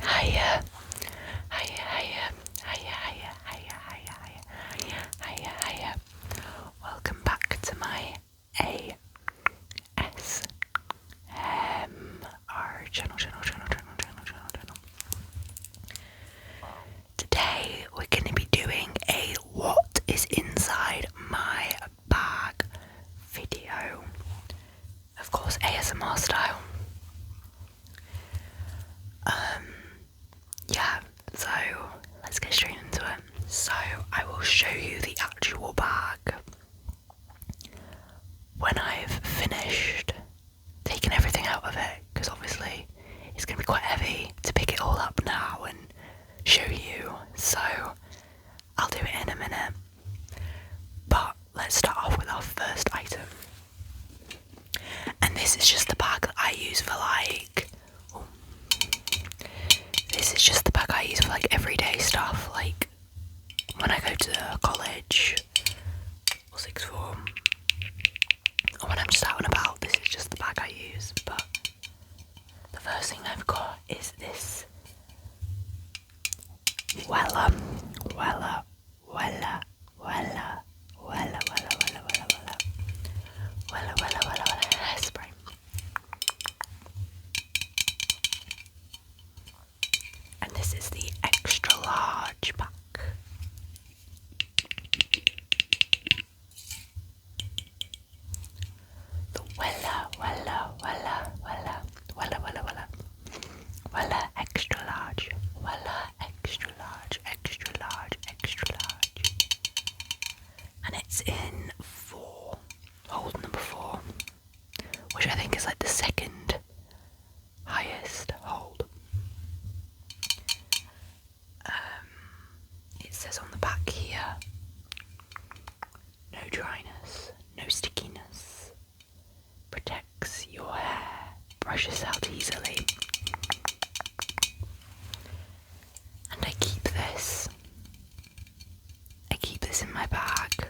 Hiya, hiya, hiya, hiya, hiya, hiya, hiya, hiya, hiya, hiya. Welcome back to my ASMR channel. Today we're going to be doing a what is inside my bag video. Of course, ASMR style. Yeah, so let's get straight into it. So I will show you the actual bag when I've finished taking everything out of it, because obviously it's going to be quite heavy to pick it all up now and show you, so I'll do it in a minute. But let's start off with our first item, and this is just the bag that I use for everyday stuff, like when I go to college or sixth form, or when I'm just out and about. This is just the bag I use. But the first thing I've got is this Wella hairspray. And this is the extra large pack. The Wella extra large. Extra large. And it's in 4, hold number 4, which I think is like the second highest hold. It says on the back here, no dryness, no stickiness, protects your hair, brushes out easily. And I keep this in my bag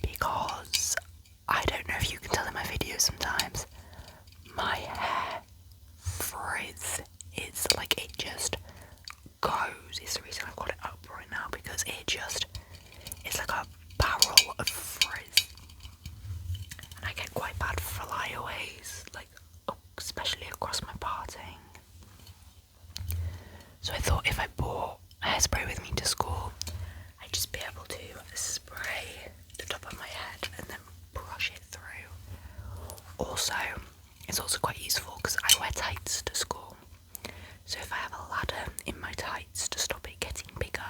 because I don't know if you can tell in my videos sometimes, my hair frizz. It's like it just goes. It's the reason I've got it up right now, because it's like a barrel of frizz. And I get quite bad flyaways, like especially across my parting. So I thought if I bought hairspray with me to school, I'd just be able to spray the top of my head and then brush it through. Also, it's also quite useful because I wear tights to school. So if I have a ladder in my tights to stop it getting bigger,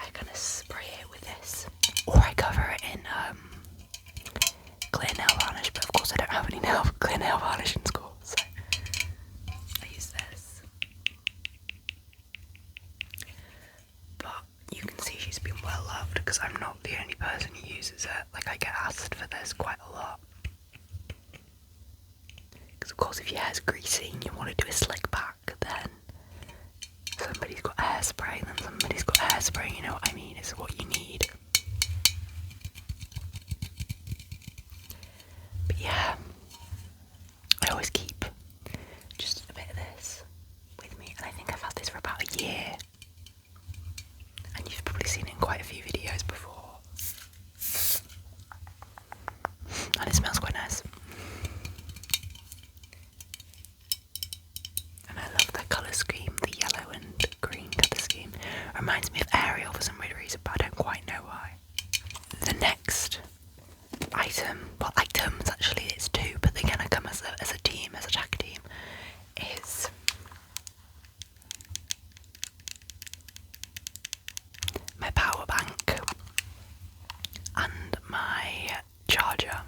I kind of spray it with this. Or I cover it in clear nail varnish, but of course I don't have any clear nail varnish in school, so I use this. But you can see she's been well loved because I'm not the only person who uses it. Like, I get asked for this quite a lot. Because of course if your hair's greasy and you want to do a slick back, then somebody's got hairspray, then somebody's got hairspray, you know what I mean? It's what you need. But yeah, I always keep just a bit of this with me, and I think I've had this for about a year. And you've probably seen it in quite a few videos before. And it smells quite nice. And I love the colour scheme, the yellow and green colour scheme. Reminds me of Ariel for some weird reason, but I don't quite know why. The next item, well, items actually, it's 2, but they're gonna come as a team, as a tag team, is my power bank and my charger.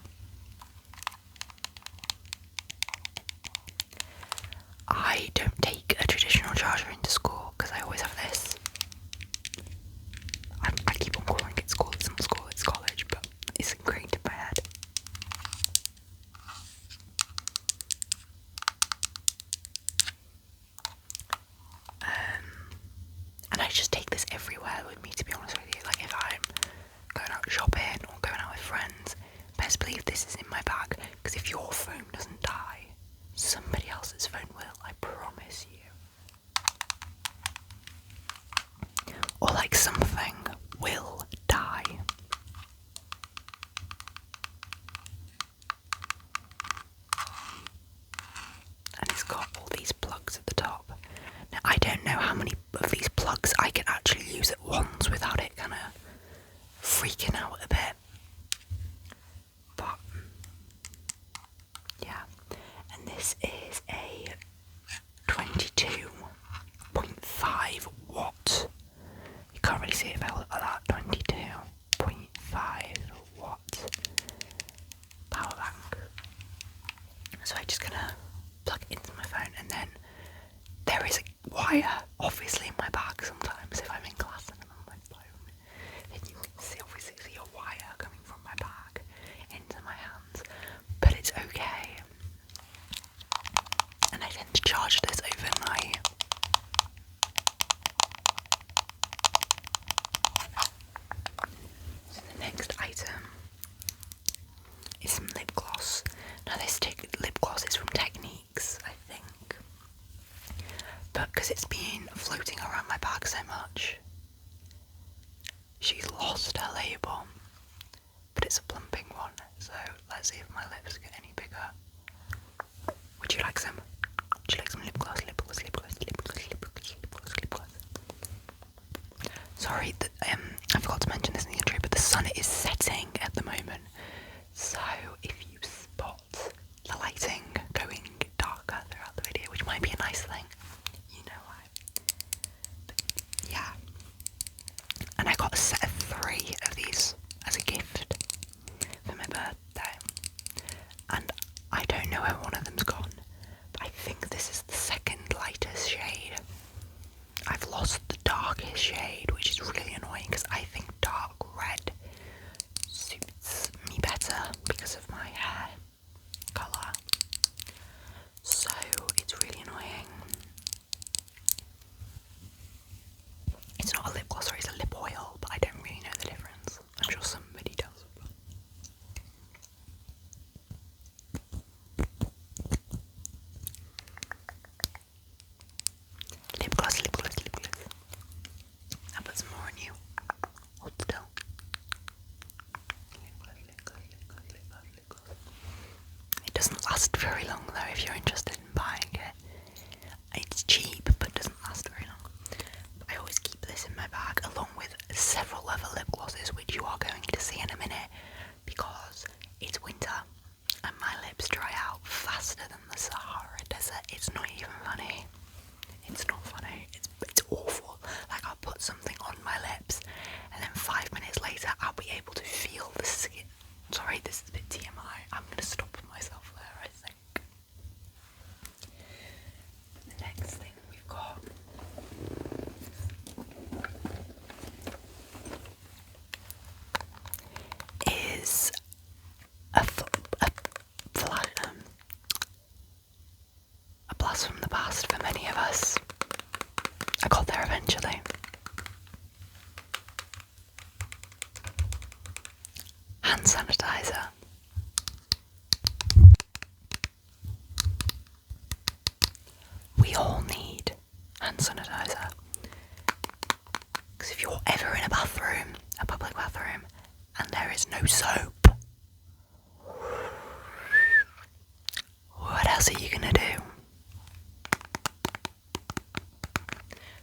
I don't take a traditional charger into school because I always have this. I keep on calling it school, it's not school, it's college. because I can actually use it once without it kind of freaking out a bit. But yeah, and this is a 22.5 watt. You can't really see it if I look at that. 22.5 watt power bank. So I'm just gonna plug it into my phone, and then there is a wire obviously in my bag sometimes if I'm in class and I'm on my phone. Then you can obviously see a wire coming from my bag into my hands, but it's okay. And I tend to charge this overnight. So the next item is some lip gloss. Now this lip gloss is from Techniques, I think. But because it's been floating around my bag so much, she's lost her label. But it's a plumping one, so let's see if my lips get any bigger. Would you like some? Would you like some lip gloss? Lip gloss, lip gloss, lip gloss, lip gloss, lip gloss, lip gloss. Sorry, I forgot to mention this in the intro, but the sun is setting at the moment. So if you spot the lighting going darker throughout the video, which might be a nice thing, you know why. But yeah. And I got a set of 3 of these as a gift for my birthday. And I don't know where one of them's gone, but I think this is the second lightest shade. I've lost the darkest shade, which is really annoying because I think dark red suits me better because of my hair colour. So it's really annoying. It's not a lip gloss, or it's a lip oil, but I don't really know the difference. I'm sure somebody does. Lip gloss, lip gloss, lip gloss. I'll put some more on you. Hold still. Lip gloss, lip gloss, lip gloss, lip gloss, lip gloss. It doesn't last very long though if you're interested in buying it. It's cheap but doesn't last very long. I always keep this in my bag along with several other lip glosses, which you are going to see in a minute, because it's winter and my lips dry out faster than the Sahara Desert. It's not even funny. It's not funny. It's awful. Like, I'll put something on my lips and then 5 minutes later I'll be able to feel the skin. Sorry, this is a bit TMI. I'm going to stop myself there, I think. The next thing we've got is a blast from the past for many of us. I got there eventually. Hand sanitizer. We all need hand sanitizer. Because if you're ever in a bathroom, a public bathroom, and there is no soap, what else are you gonna do?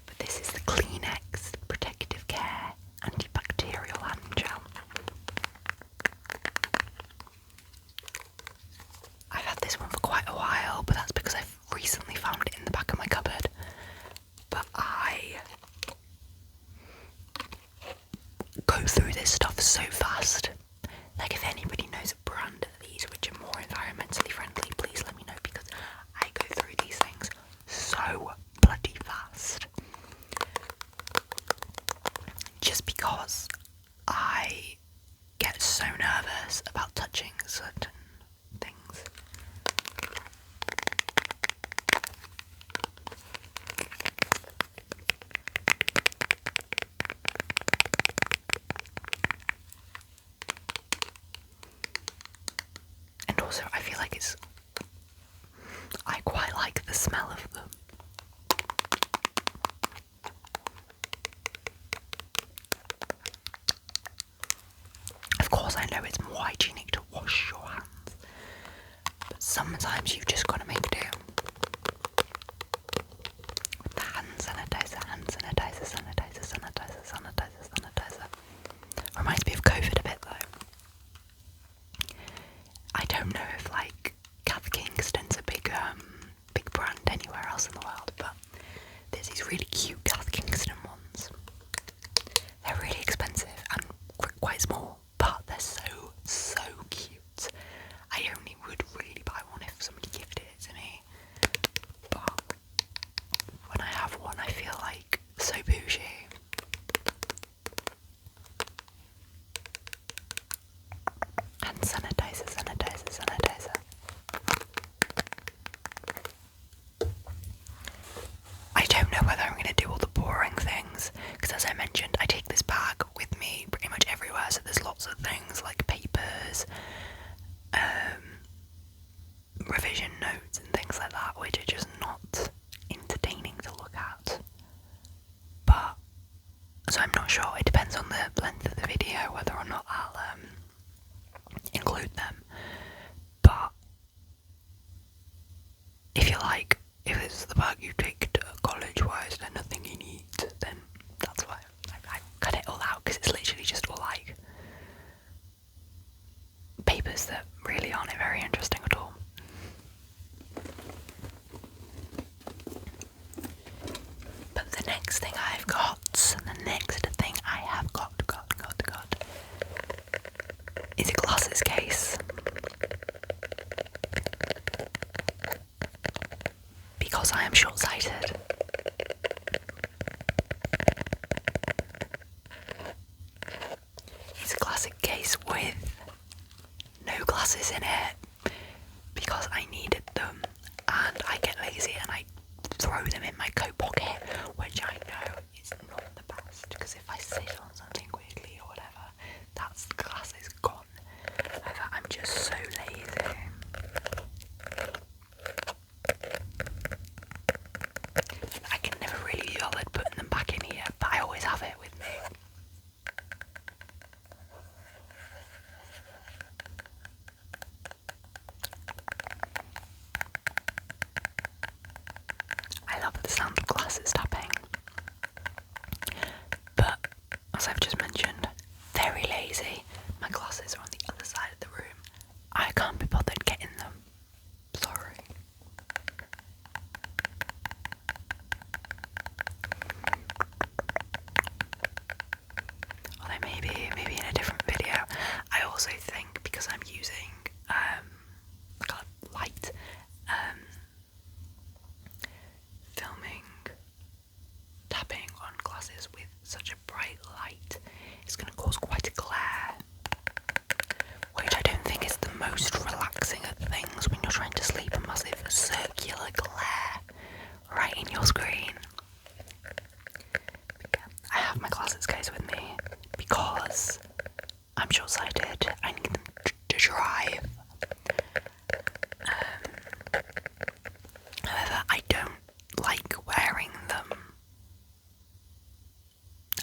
But this is the Kleenex Protective Care Antibacterial Hand Gel. I've had this one for quite a while, but that's because I've recently found it in the back of my cupboard. But I go through this stuff so fast. Like, if anybody knows a brand of these which are more environmentally friendly, please let me know, because I go through these things so bloody fast. Just because I get so nervous about touching certain things. And also, I feel like I quite like the smell of them. Of course, I know it's more hygienic to wash your hands, but sometimes you've just got to make do. With the hand sanitizer, hand sanitizer, sanitizer. brand anywhere else in the world, but there's these really cute Kath Kingston ones. They're really expensive and quite small, but they're so cute. I only would really buy one if somebody gifted it to me, but when I have one I feel like so bougie. And sanitizer. I don't know whether I'm going to do all the boring things, because as I mentioned, I take this bag with me pretty much everywhere, so there's lots of things like papers, revision notes and things like that, which are just not entertaining to look at. But, so I'm not sure, it depends on the length of the video whether or not I'll include them. But if you like, if it's the bag you take to college, why is there nothing you need, then that's why I cut it all out, because it's literally just all like papers that really aren't very interesting at all. But the next thing I have got is a glasses case. Because I am short-sighted. It's a classic case with no glasses in it, because I needed them, and I get lazy and I throw them in my coat pocket, which I know is not the best, because if I sit on something weirdly or whatever, the glass is gone. I'm just so lazy. I can never really be bothered putting them back in here, but I always have it with me. I love the sound of glasses tapping, but as I've just mentioned, very lazy. My glasses are on the other side of the room. I can't be bothered getting them. Sorry. Although maybe in a different video. I also think, because I'm using light, filming, tapping on glasses with such a bright light is going to cause quite a glare, which I don't think is the most relaxing of things when you're trying to sleep, a massive circular glare right in your screen. But yeah, I have my glasses case with me because I'm short-sighted. I need them to drive. However, I don't like wearing them.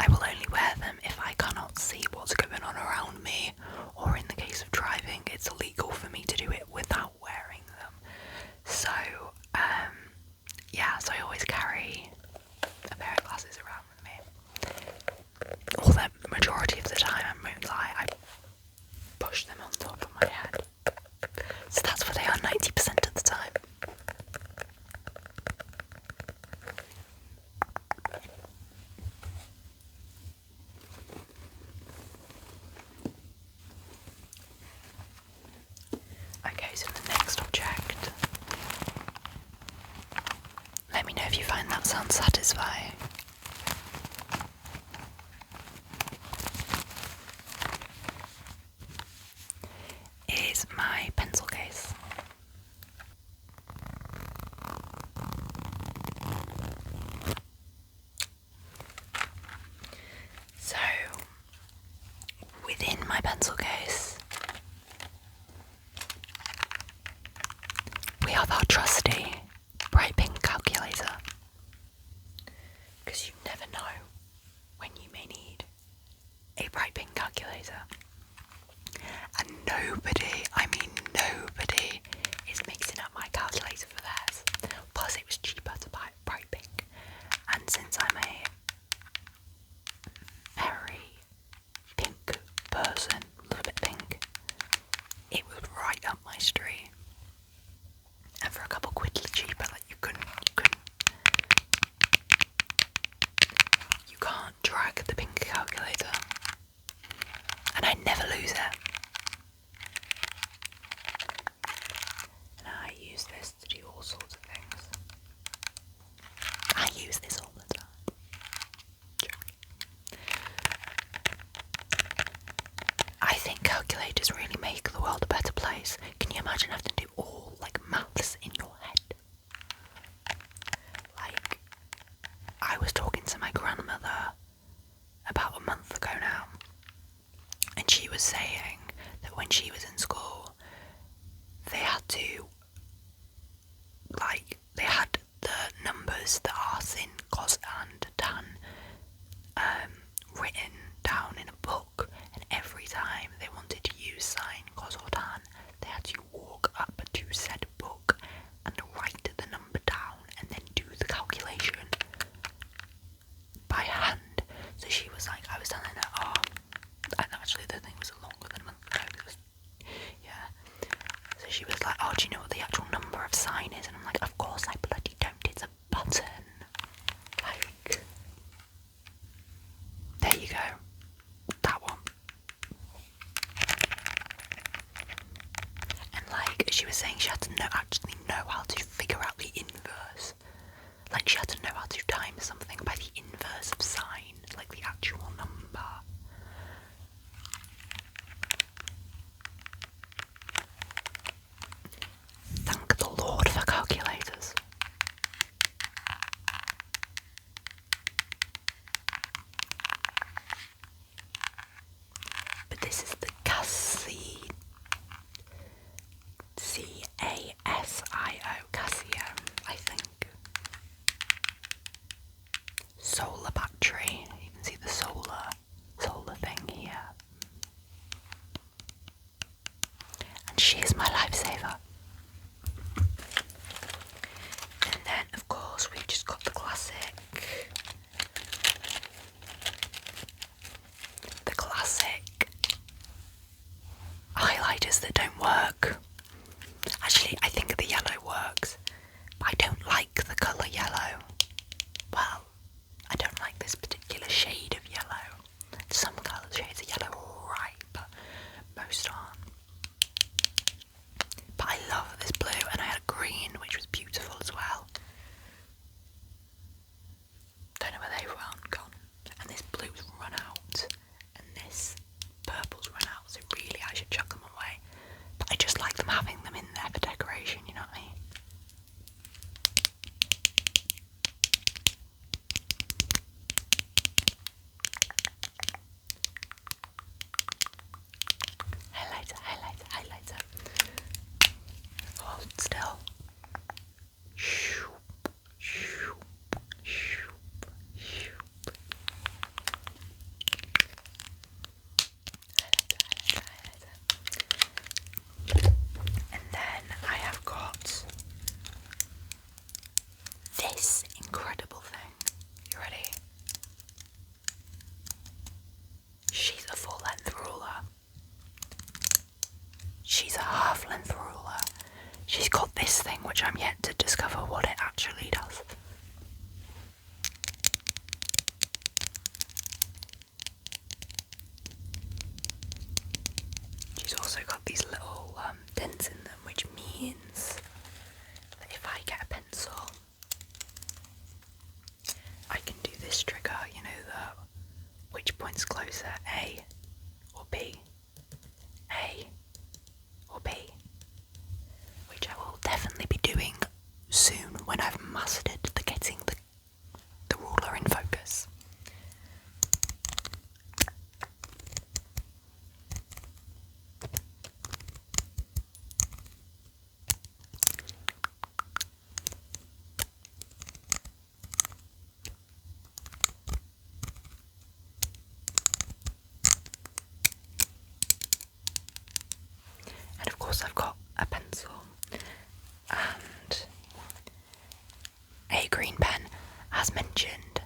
I will only wear them if I cannot see what's going on around me, or in the case of driving, it's illegal for me to do it without wearing them. So, so I always carry a pair of glasses around with me. Although the majority of the time, I won't lie, I push them on top of my head. So that's what they are 90% of the time. Okay, so the next object. Let me know if you find that sound satisfying. Is my pencil case. So, within my pencil case, we have our trusty bright pink calculator. saying that when she was in school, they had to, they had the numbers that are Sin, Gos and Dan written down in a book, and every time they wanted to use Sin, Gos or Dan, they had to walk up to said book and write the number down and then do the calculation by hand. So she was like, I was telling her, and actually the thing was longer than a month ago, yeah. So she was like, do you know what the actual number of Sin is? And I'm like, of course I bloody don't, it's a button. Like, there you go. That one. And she was saying she had to actually know how to figure out the inverse. Like, she had to know how to time something by the inverse of Sin, like the actual number. Thank the Lord for calculators. But this is the Casio, I think. Solar battery. You can see the solar thing here. And she is my lifesaver. And then, of course, we've just got the classic highlighters that don't work. Actually, I think the yellow works, but I don't like the colour yellow. Well, I don't like this particular shade of yellow. Some shades of yellow are alright, but most aren't. But I love this blue, and I had a green, which was beautiful as well. Don't know where they've gone. And this blue's run out, and this purple's run out, so really I should chuck them away. But I just like them having them in there for decoration, you know what I mean? Highlighter. Hold still. And then I have got this incredible thing. You ready? She's a full-length ruler. She's a half-length ruler. She's got this thing which I'm yet to discover what it actually does. She's also got these little dents in them, which means that if I get a pencil, I can do this trigger, you know, which point's closer, A or B? A or B? Which I will definitely be doing soon when I've mastered getting the ruler in focus. And of course I've got a pencil and a green pen. As mentioned,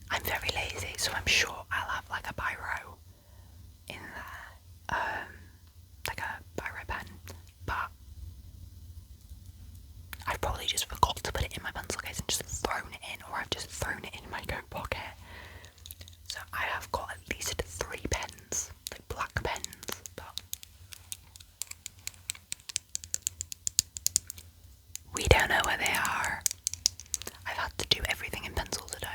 I'm very lazy, so I'm sure I'll have like a biro in there, like a biro pen, but I've probably just forgot to put it in my pencil case and just thrown it in, or I've just thrown it in my coat pocket. So I have got at least 3 pens, like black pens, but we don't know where they are. I've had to do everything in pencil today.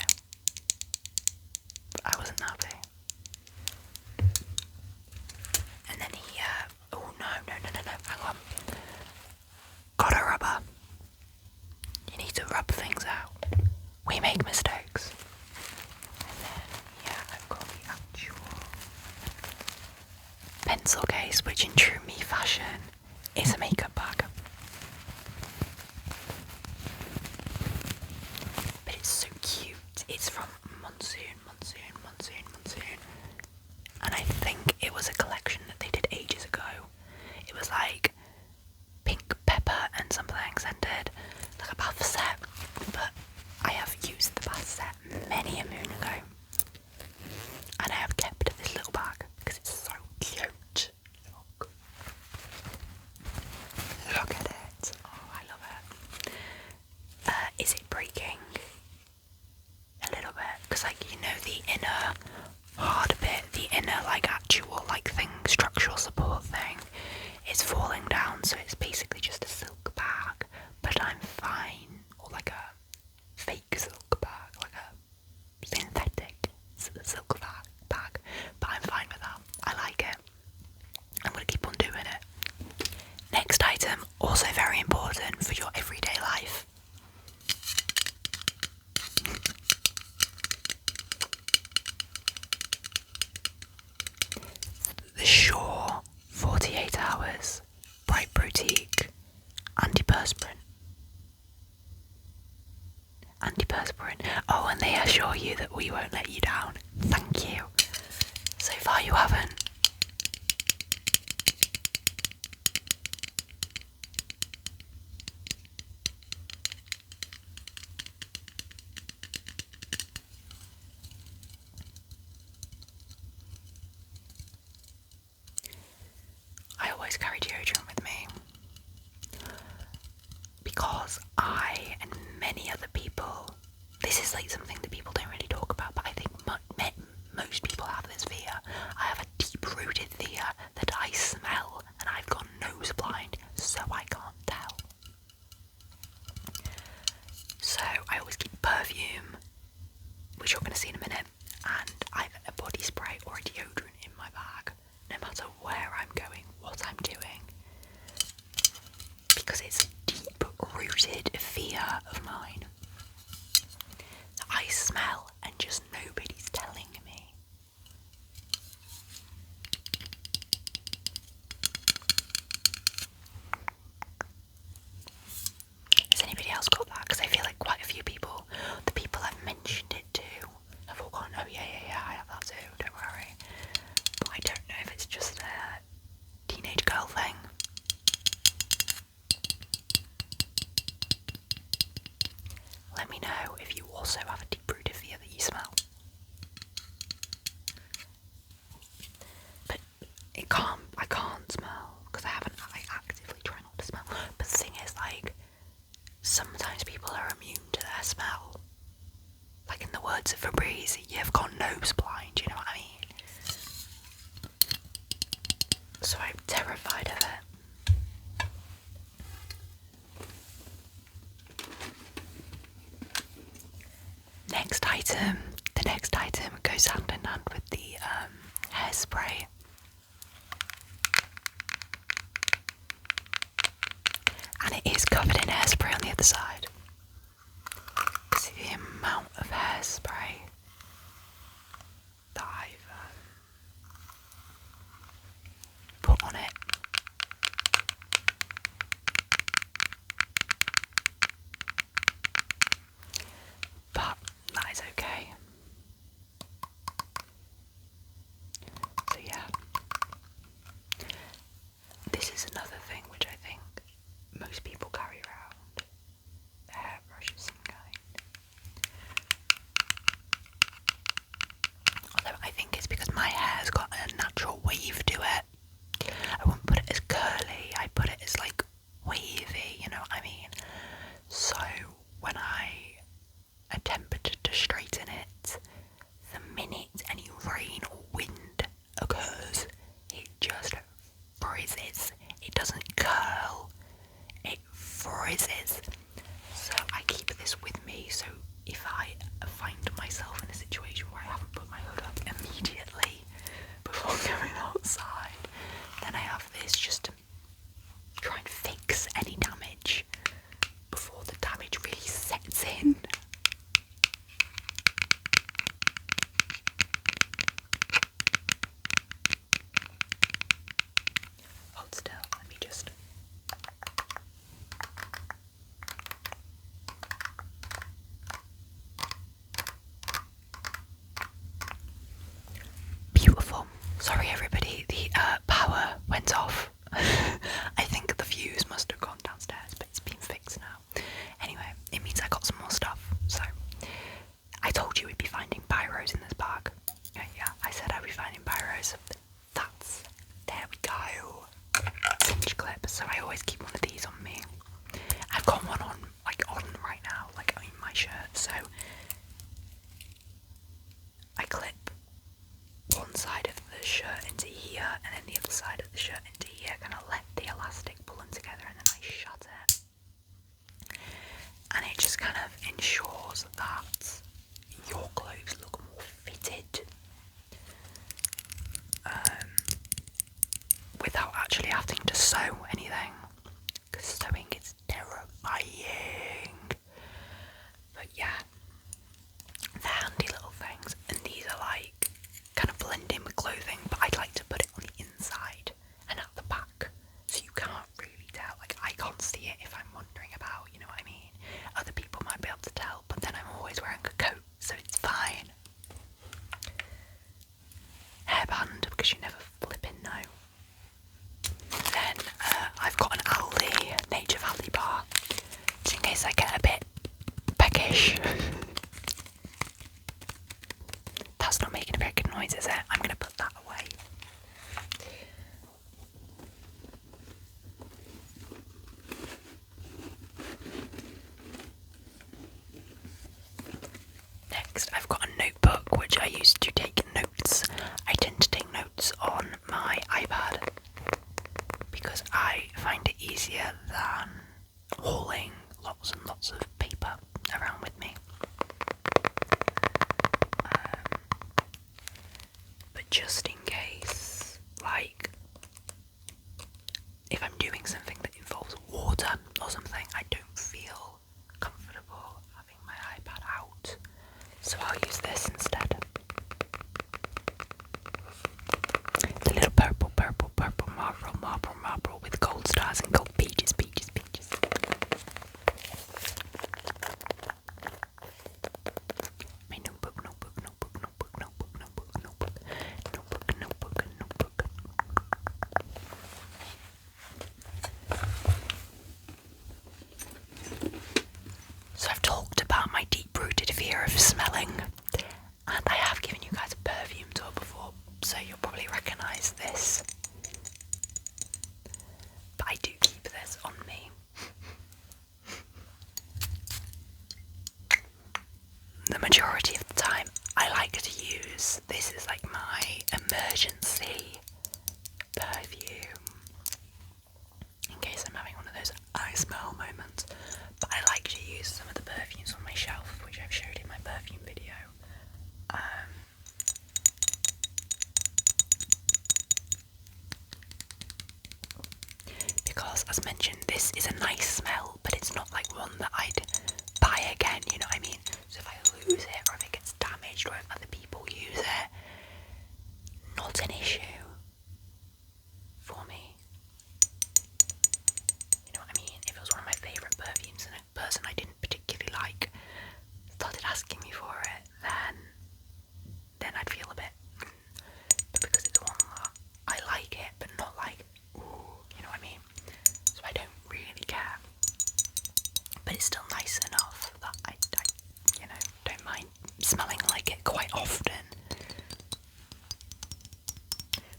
But I wasn't happy. And then here, oh no, hang on. Got a rubber. You need to rub things out. We make mistakes. And then, yeah, I've got the actual pen It's from Monsoon. And I think it was a collection that they did ages ago. It was like pink pepper and something scented, like a bath set. But I have used the bath set many a moon ago. And I have kept this little bag because it's so cute. Look at it. Oh, I love it. Is it breaking? A little bit. Because, like, you know, the inner hard bit, the inner, like, actual, like, thing, structural support thing, is falling down. So it's basically just a silk bag. But I'm fine. Or, like, a fake silk bag. Like a synthetic silk bag. But I'm fine with that. I like it. I'm going to keep on doing it. Next item, also very important for your everyday life. The Shore 48 Hours Bright Boutique Antiperspirant. Oh, and they assure you that we won't let you down. Thank you. So far you haven't. I always carry deodorant with me because I and many other people, this is like something that people don't really talk about, but I think most people have this fear. I have a deep-rooted fear that I smell and I've gone nose blind, so I can't tell. So I always keep perfume, which you're going to see in a minute, and either a body spray or a deodorant in my bag, no matter where I'm going, what I'm doing, because it's a deep-rooted fear of mine that I smell and just nobody's telling me. Has anybody else got that? Because I feel like quite a few people, the people I've mentioned it to, have all gone, oh yeah, I have that too, don't worry. But I don't know if it's just a teenage girl thing. Let me know if you also have a deep-rooted fear that you smell. But I can't smell, because I actively try not to smell. But the thing is, like, sometimes people are immune to their smell. Like in the words of Febreze, you've gone nose blind, you know what I mean? So I'm terrified of it. The next item goes hand in hand with the hairspray. And it is covered in hairspray on the other side. See the amount of hairspray that I've put on it. But that is okay. So yeah. This is another thing which I think most people carry around. kind of ensures that your clothes look more fitted without actually having to sew anything, because sewing is terrifying. But yeah, they're handy little things, and these are like kind of blend in with clothing, but I'd like to put it on the inside and at the back, so you can't really tell. Like, I can't see it if I'm wandering about, you know what I mean? Other people might be able to tell, but then I'm always wearing a coat, so it's fine. Hairband, because you never flipping know. Then I've got an Aldi, Nature Valley bar, just in case I get a bit peckish. That's not making a very good noise, is it? I'm going to put that away. Next, I've got a notebook which I use to take notes. I tend to take notes on my iPad because I find it easier than hauling lots and lots of paper around with me. But just in case, like, if I'm doing something that involves water or something, I don't feel comfortable having my iPad out, so I'll use this instead. The little purple marble with gold stars and gold peaches. My notebook. So I've talked about my deep-rooted fear of smelling, and I have given you guys a perfume tour before, so you'll probably recognise this. But I do keep this on me. The majority of the time, I like to use this is like my emergency perfume, in case I'm having one of those I smell moments. But I like to use some of the perfumes on my shelf, which I've showed in my perfume video. Because, as mentioned, this is a nice smell, but it's not like one that I'd buy again, you know what I mean? So if I lose it, or if it gets damaged, or if other people use it, not an issue for me. You know what I mean? If it was one of my favourite perfumes and a person I didn't particularly like started asking me for it, then I'd feel a bit, but because it's one that I like it, but not like, ooh, you know what I mean? So I don't really care, but it's still nice enough that I you know, don't mind smelling like it quite often.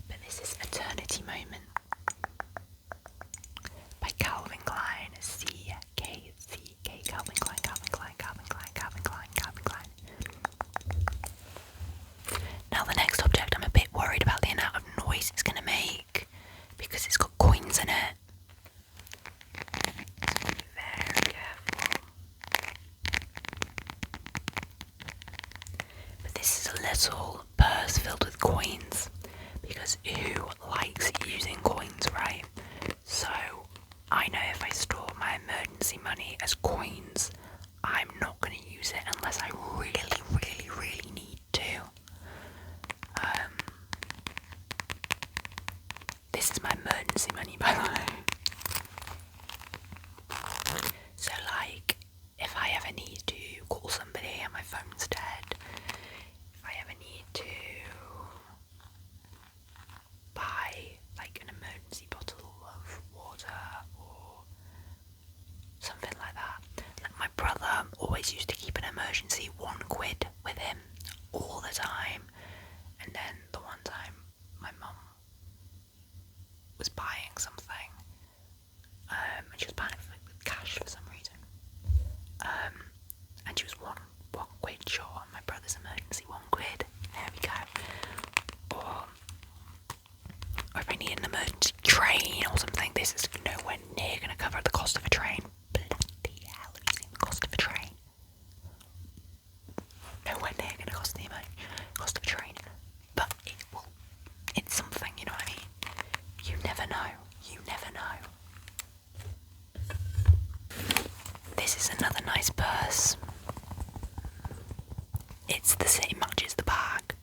But this is Eternity Moment by Calvin Klein. C-K Calvin Klein. Now the next object, I'm a bit worried about the amount of noise it's going to make because it's got coins in it. Very careful. But this is a little purse filled with coins, because who likes using coins, right? So I know if I store my emergency money as coins, I'm not going to use it unless I really need to. This is my emergency money, by the way. So, like, if I ever need to call somebody and my phone's dead, if I ever need to buy, like, an emergency bottle of water or something like that. Like, my brother always used to keep an emergency £1 with him all the time, and then the one time my mum was buying something, and she was buying it with cash for some reason, and she was one quid short on my brother's emergency £1. There we go. Or if I need an emergency train or something, this is nowhere near going to cover the cost of a train. Bloody hell, have you seen the cost of a train? is another nice purse. It matches the bag.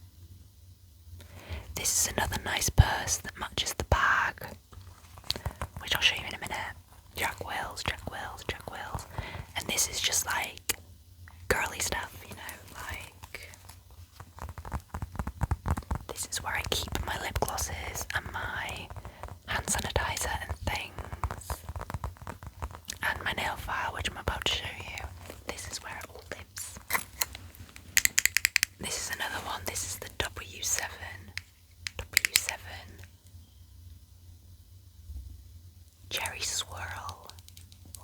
This is another nice purse that matches the bag, which I'll show you in a minute. Jack Wills. And this is just like girly stuff, you know, like this is where I keep my lip glosses and my hand sanitizer and things, and my nail file, which I'm about to show you. This is where it all lives. This is another one. This is the W7 Cherry Swirl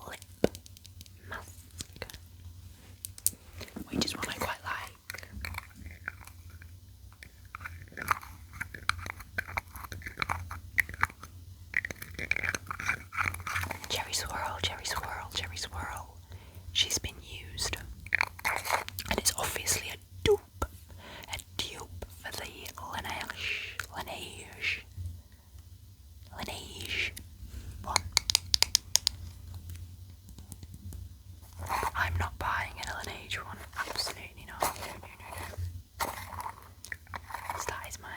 Lip Mask, which is one I quite like. Cherry Swirl. She's been used, and it's obviously a dupe for the Laneige one. I'm not buying an Laneige one, absolutely not. No. So that is my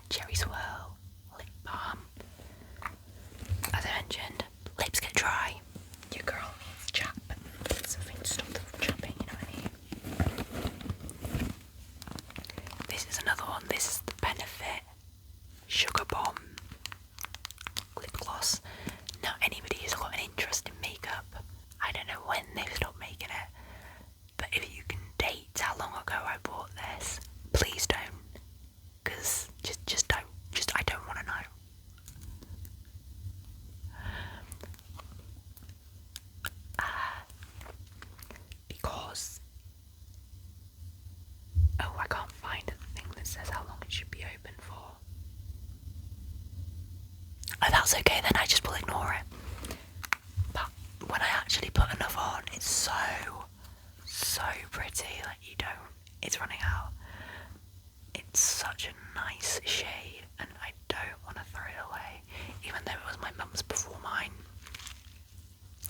Cherry Swirl lip balm. As I mentioned, lips get dry. Your girl needs chap. Something to stop them from chapping, you know what I mean? This is another one. This is the Benefit Sugar Bomb lip gloss. Now, anybody who's got an interest in makeup, I don't know when they've stopped making it, but if you can date how long ago I bought this, please don't, because just don't. I don't want to know. Because I can't find a thing that says how long it should be open for. Oh, that's okay then, I just will ignore it. But when I actually put enough on, it's so pretty. Like, it's running out. It's such a nice shade, and I don't want to throw it away, even though it was my mum's before mine.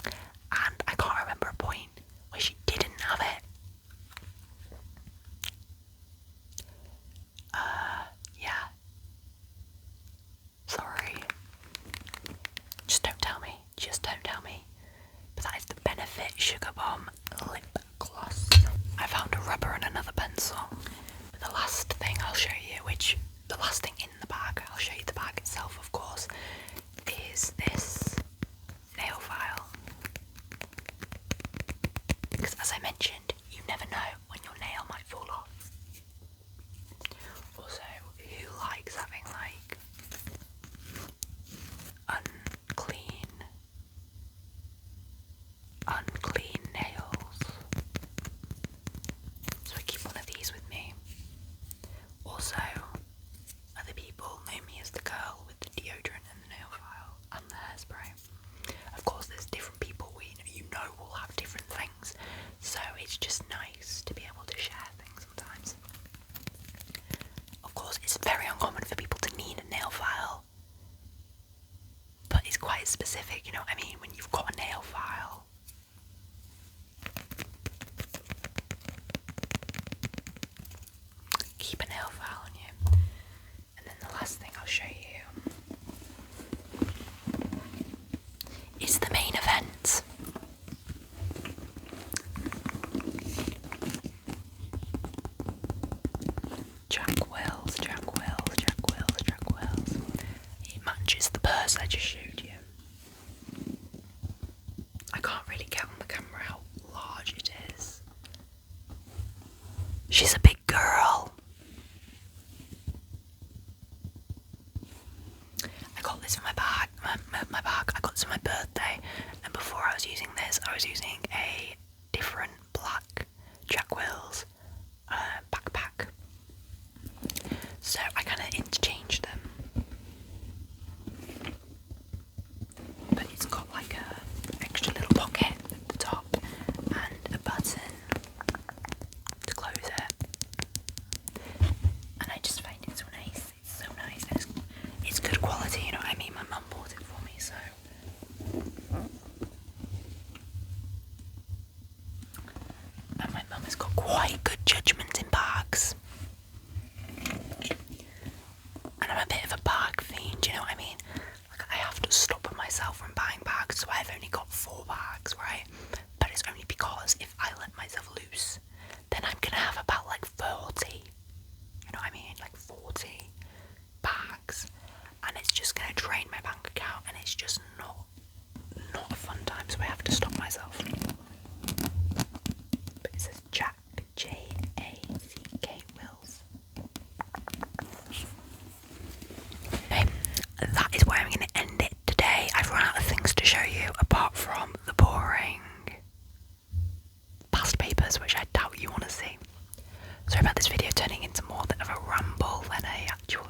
And I can't remember a point where she didn't have it. Yeah. Sorry. Just don't tell me. But that is the Benefit Sugar Bomb Lip Gloss. I found a rubber and another pencil. But the last thing I'll show you, the last thing in the bag, I'll show you the bag itself, of course, is this nail file. Because as I mentioned, you never know when your nail might fall off. Also, who likes having like unclean nails? So I keep one of these with me. Also, other people know me as the girl with the deodorant and the nail file and the hairspray. Of course, there's different people you know will have different things, so it's just nice to be able to share things sometimes. Of course, it's very uncommon for people to need a nail file, but it's quite specific, you know what I mean? When you've got a nail file, keep a nail file on you. And then the last thing I'll show you is the main event. Jack Wills. It matches the purse I just showed you. I can't really get on the camera how large it is. She's a big girl. I got this in my bag. My bag. I got this on my birthday, and before I was using this, I was using a different black Jack Wills backpack. So I kind of interchanged them. But it's got like a extra little pocket at the top and a button to close it. And I just find it so nice. It's so nice. And it's good quality, you know what I mean? My mum bought it for me, so. has got quite good judgment in bags. And I'm a bit of a bag fiend, do you know what I mean? Like, I have to stop myself from buying bags, so I've only got 4 bags, right? But it's only because if I let myself loose, then I'm gonna have about like 40. You know what I mean? Like 40 bags. And it's just gonna drain my bank account, and it's just not a fun time, so I have to stop myself. But it says Jack, J-A-C-K Wills. Okay, that is where I'm going to end it today. I've run out of things to show you apart from the boring past papers, which I doubt you want to see. Sorry about this video turning into more of a ramble than a actual